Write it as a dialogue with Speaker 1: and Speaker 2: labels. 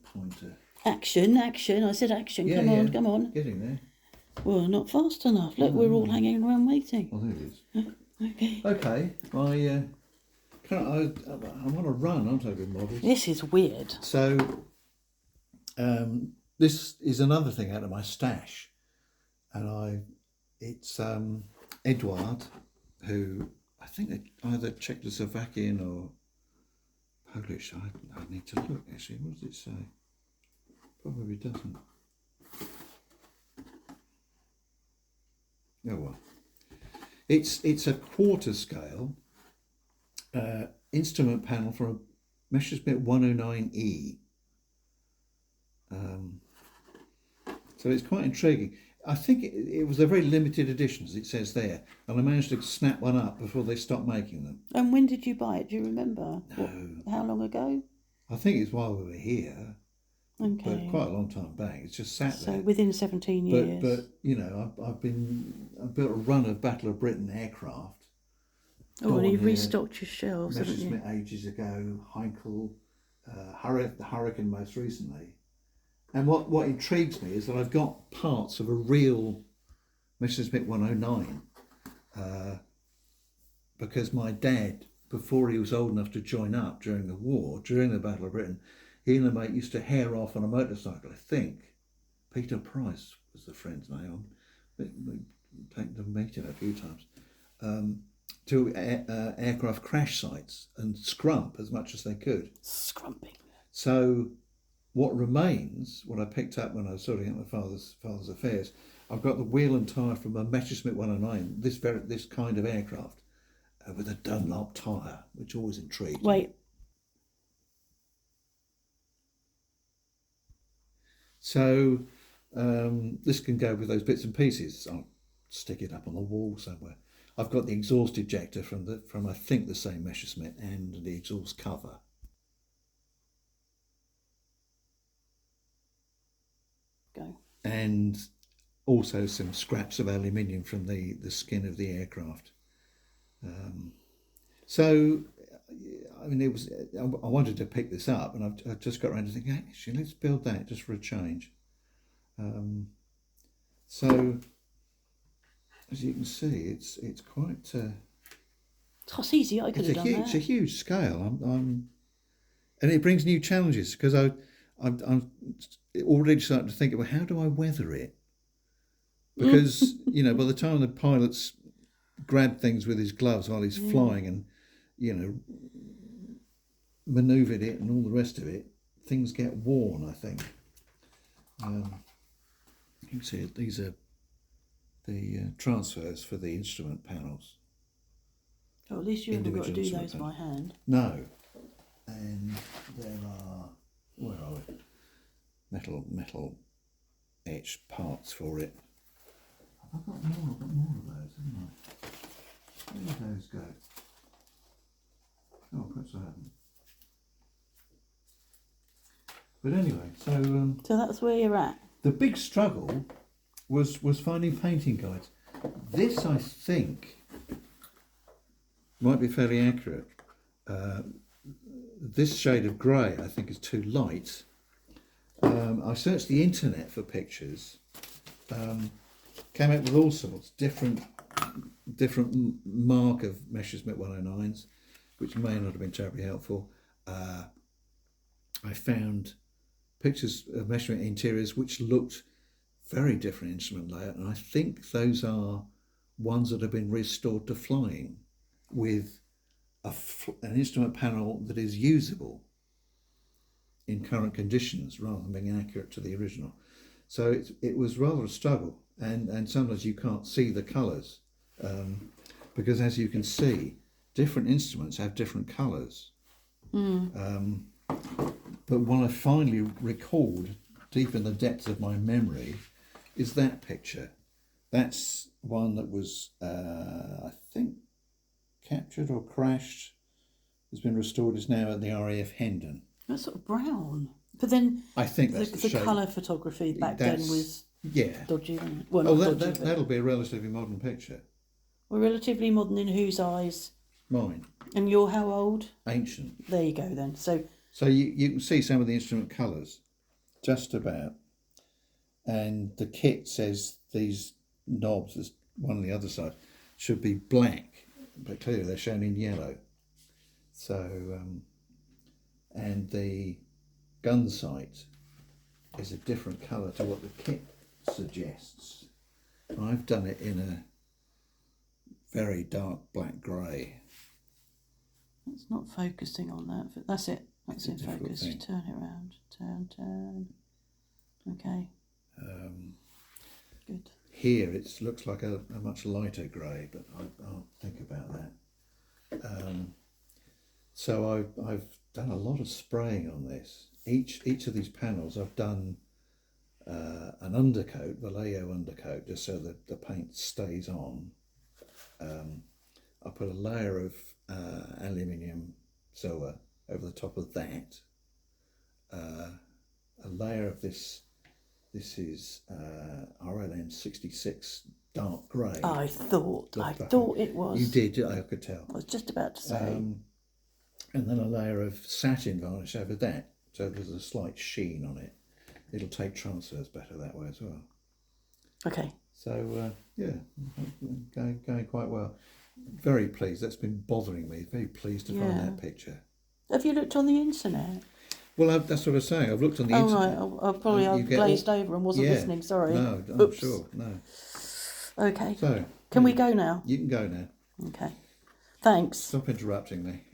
Speaker 1: pointer.
Speaker 2: Action, action. I said action.
Speaker 1: Yeah,
Speaker 2: come on,
Speaker 1: yeah.
Speaker 2: come on.
Speaker 1: Getting there.
Speaker 2: Well, not fast enough. Look, we're all hanging around waiting.
Speaker 1: Well, there it is.
Speaker 2: Okay.
Speaker 1: Okay, I'm on a run, aren't I, with models?
Speaker 2: This is weird.
Speaker 1: So, this is another thing out of my stash, and it's Edward, who I think either Czechoslovakian or Polish. I need to look actually. What does it say? Probably doesn't. Oh well. It's a quarter scale instrument panel from a Messerschmitt 109E. So it's quite intriguing. I think it was a very limited edition, as it says there, and I managed to snap one up before they stopped making them.
Speaker 2: And when did you buy it? Do you remember?
Speaker 1: No.
Speaker 2: How long ago?
Speaker 1: I think it's while we were here.
Speaker 2: Okay.
Speaker 1: But quite a long time back. It's just sat there.
Speaker 2: So within 17 years.
Speaker 1: But you know, I've built a run of Battle of Britain aircraft.
Speaker 2: Oh, and you've restocked your shelves, haven't you?
Speaker 1: Messerschmitt ages ago, Heinkel, the Hurricane most recently. And what intrigues me is that I've got parts of a real Messerschmitt 109 because my dad, before he was old enough to join up during the war, during the Battle of Britain, he and a mate used to hare off on a motorcycle, I think. Peter Price was the friend's name. We taken to meet him a few times. To aircraft crash sites and scrump as much as they could.
Speaker 2: Scrumping.
Speaker 1: So what remains, what I picked up when I was sorting out my father's affairs, I've got the wheel and tyre from a Messerschmitt 109, this kind of aircraft, with a Dunlop tyre, which always intrigued me.
Speaker 2: Wait.
Speaker 1: So this can go with those bits and pieces. I'll stick it up on the wall somewhere. I've got the exhaust ejector from I think the same Messerschmitt and the exhaust cover.
Speaker 2: Go.
Speaker 1: And also some scraps of aluminium from the skin of the aircraft. So, I mean, I wanted to pick this up, and I've just got around to thinking, actually, let's build that just for a change. So, as you can see, it's quite.
Speaker 2: It's easy. I could have done that.
Speaker 1: It's a huge scale. And it brings new challenges because I'm already starting to think about how do I weather it? Because you know, by the time the pilot's grabbed things with his gloves while he's flying and you know manoeuvred it and all the rest of it, things get worn. I think. You can see it. These are the transfers for the instrument panels.
Speaker 2: Oh, at least you haven't got to do those by hand.
Speaker 1: No, and there are where are we? Metal etched parts for it. I've got more of those, haven't I? Where did those go? Oh, perhaps I haven't. But anyway,
Speaker 2: so that's where you're at.
Speaker 1: The big struggle was finding painting guides. This, I think, might be fairly accurate. This shade of grey, I think, is too light. I searched the internet for pictures. Came up with all sorts, different mark of Messerschmitt 109s, which may not have been terribly helpful. I found pictures of Messerschmitt interiors which looked very different instrument layout, and I think those are ones that have been restored to flying with an instrument panel that is usable in current conditions rather than being accurate to the original. So it was rather a struggle, and sometimes you can't see the colours because, as you can see, different instruments have different colours. But what I finally recalled deep in the depths of my memory is that picture. That's one that was, I think, captured or crashed, has been restored, is now at the RAF Hendon.
Speaker 2: That's sort of brown. But then
Speaker 1: I think that's
Speaker 2: the colour photography back then was dodgy, wasn't it? Well,
Speaker 1: that'll be a relatively modern picture.
Speaker 2: Well, relatively modern in whose eyes?
Speaker 1: Mine.
Speaker 2: And you're how old?
Speaker 1: Ancient.
Speaker 2: There you go then. So
Speaker 1: you can see some of the instrument colours. just about. And the kit says these knobs, there's one on the other side, should be black, but clearly they're shown in yellow. So, and the gun sight is a different colour to what the kit suggests. I've done it in a very dark black grey.
Speaker 2: It's not focusing on that. That's it. That's in focus. Thing. Turn it around. Turn. Okay. Good.
Speaker 1: Here it looks like a much lighter grey, but I'll think about that. So I've done a lot of spraying on this. Each of these panels I've done an undercoat, Vallejo undercoat, just so that the paint stays on. I put a layer of aluminium silver over the top of that. A layer of this is RLM 66 dark grey.
Speaker 2: I thought it was.
Speaker 1: You did, I could tell.
Speaker 2: I was just about to say.
Speaker 1: And then a layer of satin varnish over that, so there's a slight sheen on it. It'll take transfers better that way as well.
Speaker 2: Okay.
Speaker 1: So yeah, going quite well. Very pleased. That's been bothering me. Very pleased to find that picture.
Speaker 2: Have you looked on the internet?
Speaker 1: Well, that's what I was saying. I've looked on the internet.
Speaker 2: Oh right. I glazed over and wasn't listening. Sorry.
Speaker 1: No, I'm sure. No.
Speaker 2: Okay.
Speaker 1: So
Speaker 2: can we go now?
Speaker 1: You can go now.
Speaker 2: Okay. Thanks.
Speaker 1: Stop interrupting me.